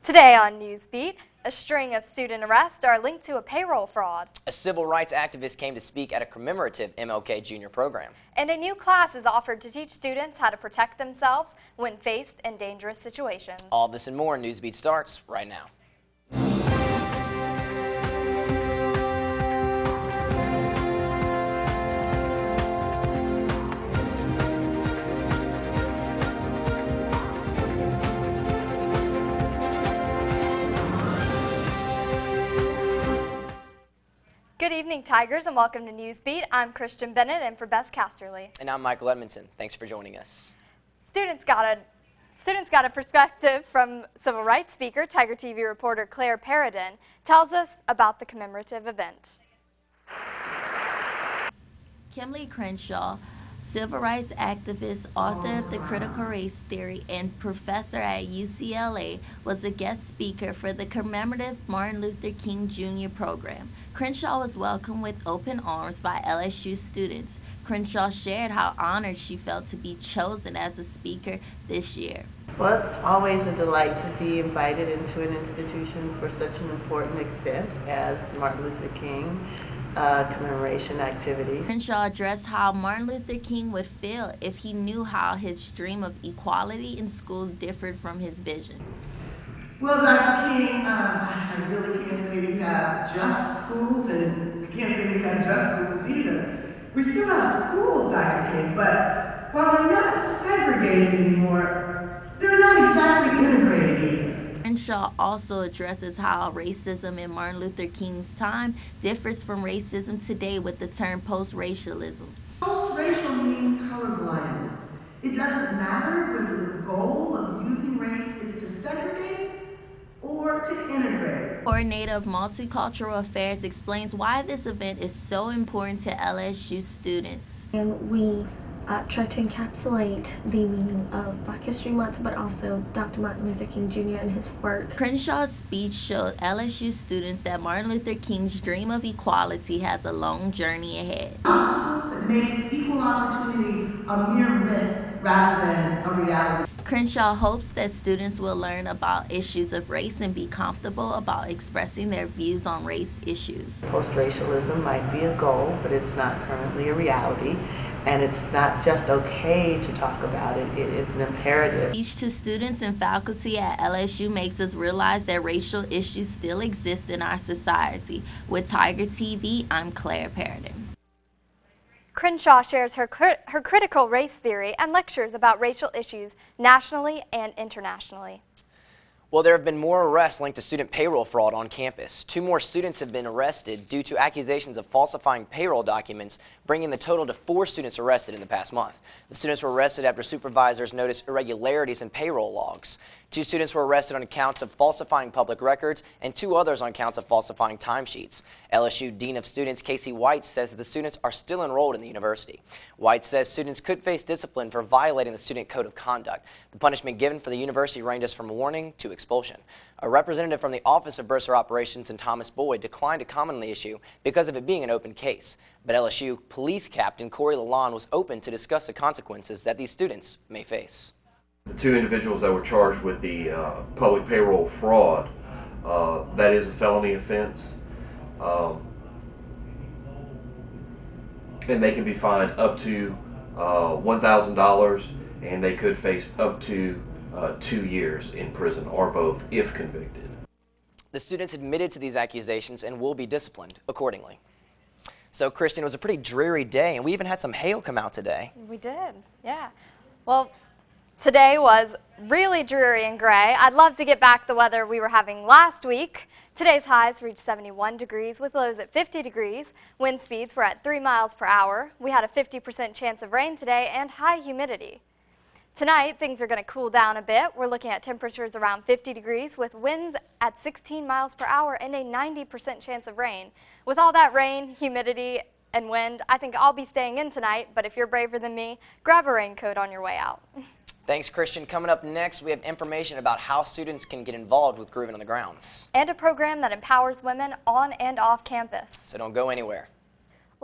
Today on Newsbeat, a string of student arrests are linked to a payroll fraud. A civil rights activist came to speak at a commemorative MLK Jr. program. And a new class is offered to teach students how to protect themselves when faced in dangerous situations. All this and more in Newsbeat starts right now. Good evening, Tigers, and welcome to Newsbeat. I'm Christian Bennett, and for Bess Casterly. And I'm Michael Edmondson. Thanks for joining us. Students got a perspective from civil rights speaker, Tiger TV reporter Claire Paradin, tells us about the commemorative event. Kimberly Crenshaw, civil rights activist, author of The Critical Race Theory, and professor at UCLA, was a guest speaker for the commemorative Martin Luther King Jr. program. Crenshaw was welcomed with open arms by LSU students. Crenshaw shared how honored she felt to be chosen as a speaker this year. Well, it's always a delight to be invited into an institution for such an important event as Martin Luther King commemoration activities. Crenshaw addressed how Martin Luther King would feel if he knew how his dream of equality in schools differed from his vision. Well, Dr. King, I really can't say we have just schools, and I can't say we have just schools either. We still have schools, Dr. King, but while they're not segregated anymore, they're not exactly integrated either. Crenshaw also addresses how racism in Martin Luther King's time differs from racism today with the term post-racialism. Post-racial means colorblindness. It doesn't matter whether the goal of using race is to segregate or to integrate. Coordinator of Multicultural Affairs explains why this event is so important to LSU students. And we try to encapsulate the meaning of Black History Month, but also Dr. Martin Luther King Jr. and his work. Crenshaw's speech showed LSU students that Martin Luther King's dream of equality has a long journey ahead. Obstacles that make equal opportunity a mere myth rather than a reality. Crenshaw hopes that students will learn about issues of race and be comfortable about expressing their views on race issues. Post-racialism might be a goal, but it's not currently a reality. And it's not just okay to talk about it, it is an imperative. Speech to students and faculty at LSU makes us realize that racial issues still exist in our society. With Tiger TV, I'm Claire Paradin. Crenshaw shares her critical race theory and lectures about racial issues nationally and internationally. Well, there have been more arrests linked to student payroll fraud on campus. 2 more students have been arrested due to accusations of falsifying payroll documents, bringing the total to 4 students arrested in the past month. The students were arrested after supervisors noticed irregularities in payroll logs. 2 students were arrested on counts of falsifying public records and 2 others on counts of falsifying timesheets. LSU Dean of Students Casey White says that the students are still enrolled in the university. White says students could face discipline for violating the student code of conduct. The punishment given for the university ranges from warning to expulsion. A representative from the Office of Bursar Operations and Thomas Boyd declined to comment on the issue because of it being an open case. But LSU Police Captain Corey Lalonde was open to discuss the consequences that these students may face. The 2 individuals that were charged with the public payroll fraud, that is a felony offense, and they can be fined up to $1,000, and they could face up to 2 years in prison or both if convicted. The students admitted to these accusations and will be disciplined accordingly. So, Christian, it was a pretty dreary day, and we even had some hail come out today. We did, yeah. Well, today was really dreary and gray. I'd love to get back the weather we were having last week. Today's highs reached 71 degrees with lows at 50 degrees. Wind speeds were at 3 miles per hour. We had a 50% chance of rain today and high humidity. Tonight, things are going to cool down a bit. We're looking at temperatures around 50 degrees with winds at 16 miles per hour and a 90% chance of rain. With all that rain, humidity, and wind, I think I'll be staying in tonight, but if you're braver than me, grab a raincoat on your way out. Thanks, Christian. Coming up next, we have information about how students can get involved with Groovin' on the Grounds. And a program that empowers women on and off campus. So don't go anywhere.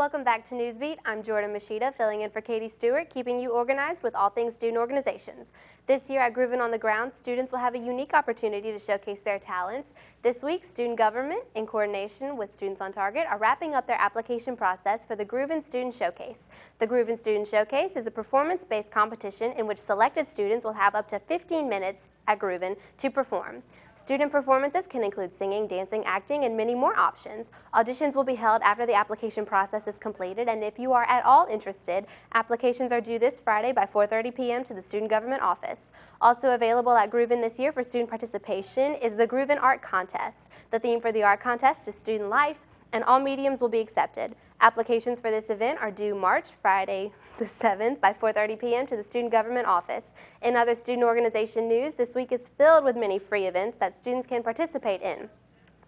Welcome back to Newsbeat. I'm Jordan Machida, filling in for Katie Stewart, keeping you organized with all things student organizations. This year at Groovin' on the Ground, students will have a unique opportunity to showcase their talents. This week, student government, in coordination with Students on Target, are wrapping up their application process for the Groovin' Student Showcase. The Groovin' Student Showcase is a performance-based competition in which selected students will have up to 15 minutes at Groovin' to perform. Student performances can include singing, dancing, acting, and many more options. Auditions will be held after the application process is completed, and if you are at all interested, applications are due this Friday by 4:30 p.m. to the Student Government Office. Also available at Groovin' this year for student participation is the Groovin' Art Contest. The theme for the art contest is student life, and all mediums will be accepted. Applications for this event are due Friday the 7th by 4:30 p.m. to the Student Government Office. In other student organization news, this week is filled with many free events that students can participate in.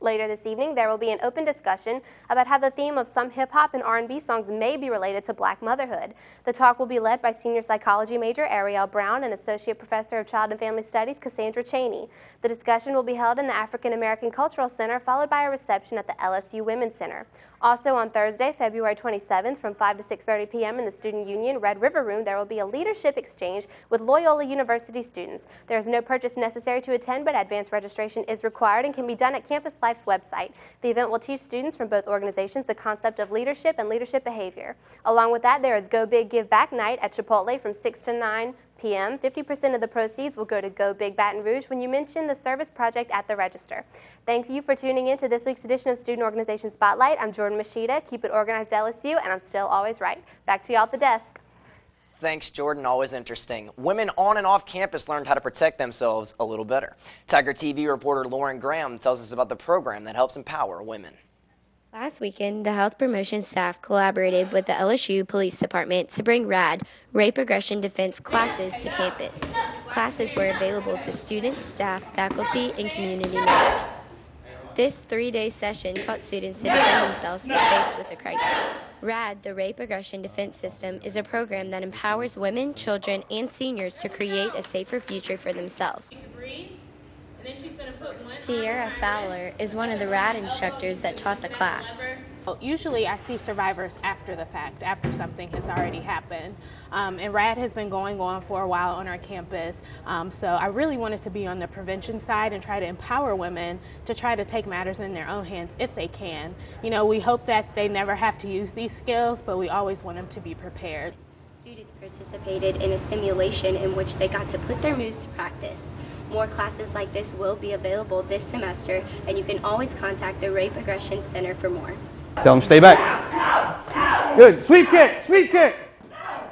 Later this evening, there will be an open discussion about how the theme of some hip-hop and R&B songs may be related to Black motherhood. The talk will be led by senior psychology major Ariel Brown and associate professor of child and family studies Cassandra Cheney. The discussion will be held in the African American Cultural Center, followed by a reception at the LSU Women's Center. Also on Thursday, February 27th, from 5 to 6:30 p.m. in the Student Union Red River Room, there will be a leadership exchange with Loyola University students. There is no purchase necessary to attend, but advanced registration is required and can be done at Campus Life's website. The event will teach students from both organizations the concept of leadership and leadership behavior. Along with that, there is Go Big Give Back Night at Chipotle from 6 to 9 p.m. 50% of the proceeds will go to Go Big Baton Rouge when you mention the service project at the register. Thank you for tuning in to this week's edition of Student Organization Spotlight. I'm Jordan Machida. Keep it organized, LSU, and I'm still always right. Back to y'all at the desk. Thanks, Jordan. Always interesting. Women on and off campus learned how to protect themselves a little better. Tiger TV reporter Lauren Graham tells us about the program that helps empower women. Last weekend, the health promotion staff collaborated with the LSU Police Department to bring RAD, Rape Aggression Defense classes to campus. Classes were available to students, staff, faculty, and community members. This 3-day session taught students to defend themselves when faced with a crisis. RAD, the Rape Aggression Defense System, is a program that empowers women, children, and seniors to create a safer future for themselves. Sierra Fowler is one of the RAD instructors that taught the class. Usually I see survivors after the fact, after something has already happened. And RAD has been going on for a while on our campus. So I really wanted to be on the prevention side and try to empower women to try to take matters in their own hands if they can. You know, we hope that they never have to use these skills, but we always want them to be prepared. Students participated in a simulation in which they got to put their moves to practice. More classes like this will be available this semester, and you can always contact the Rape Aggression Center for more. Tell them stay back. Good. Sweep kick. Sweep kick.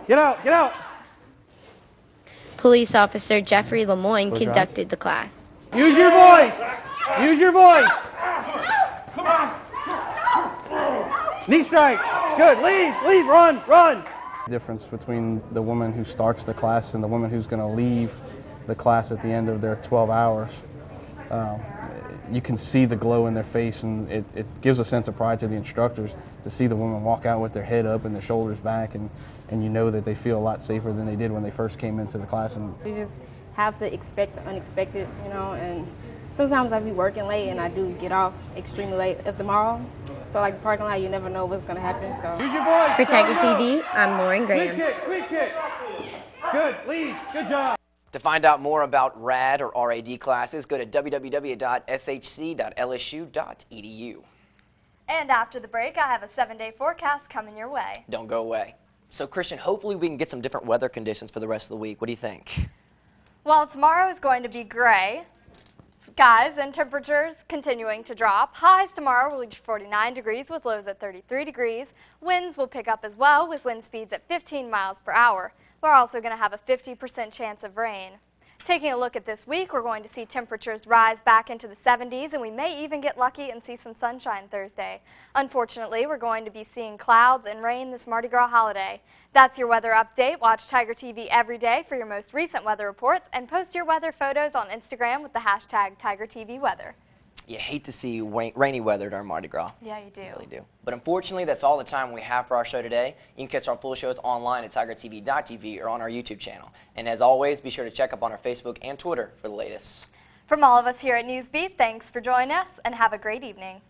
Get out. Get out. Police Officer Jeffrey Lemoyne conducted the class. Use your voice. Use your voice. Knee strike. Good. Leave. Leave. Run. Run. Difference between the woman who starts the class and the woman who's going to leave the class at the end of their 12 hours. You can see the glow in their face, and it gives a sense of pride to the instructors to see the women walk out with their head up and their shoulders back, and you know that they feel a lot safer than they did when they first came into the class. And we just have to expect the unexpected, you know, and sometimes I be working late and I do get off extremely late at the mall. So like the parking lot, you never know what's gonna happen. So use your voice. For Tiger TV, I'm Lauren Graham. Sweep kick. Good. Lead. Good job. To find out more about RAD or RAD classes, go to www.shc.lsu.edu. And after the break, I have a 7-day forecast coming your way. Don't go away. So, Christian, hopefully we can get some different weather conditions for the rest of the week. What do you think? Well, tomorrow is going to be gray skies and temperatures continuing to drop. Highs tomorrow will reach 49 degrees with lows at 33 degrees. Winds will pick up as well with wind speeds at 15 miles per hour. We're also going to have a 50% chance of rain. Taking a look at this week, we're going to see temperatures rise back into the 70s, and we may even get lucky and see some sunshine Thursday. Unfortunately, we're going to be seeing clouds and rain this Mardi Gras holiday. That's your weather update. Watch Tiger TV every day for your most recent weather reports, and post your weather photos on Instagram with the hashtag TigerTVWeather. You hate to see rainy weather during Mardi Gras. Yeah, you do. You really do. But unfortunately, that's all the time we have for our show today. You can catch our full shows online at tigertv.tv or on our YouTube channel. And as always, be sure to check up on our Facebook and Twitter for the latest. From all of us here at Newsbeat, thanks for joining us and have a great evening.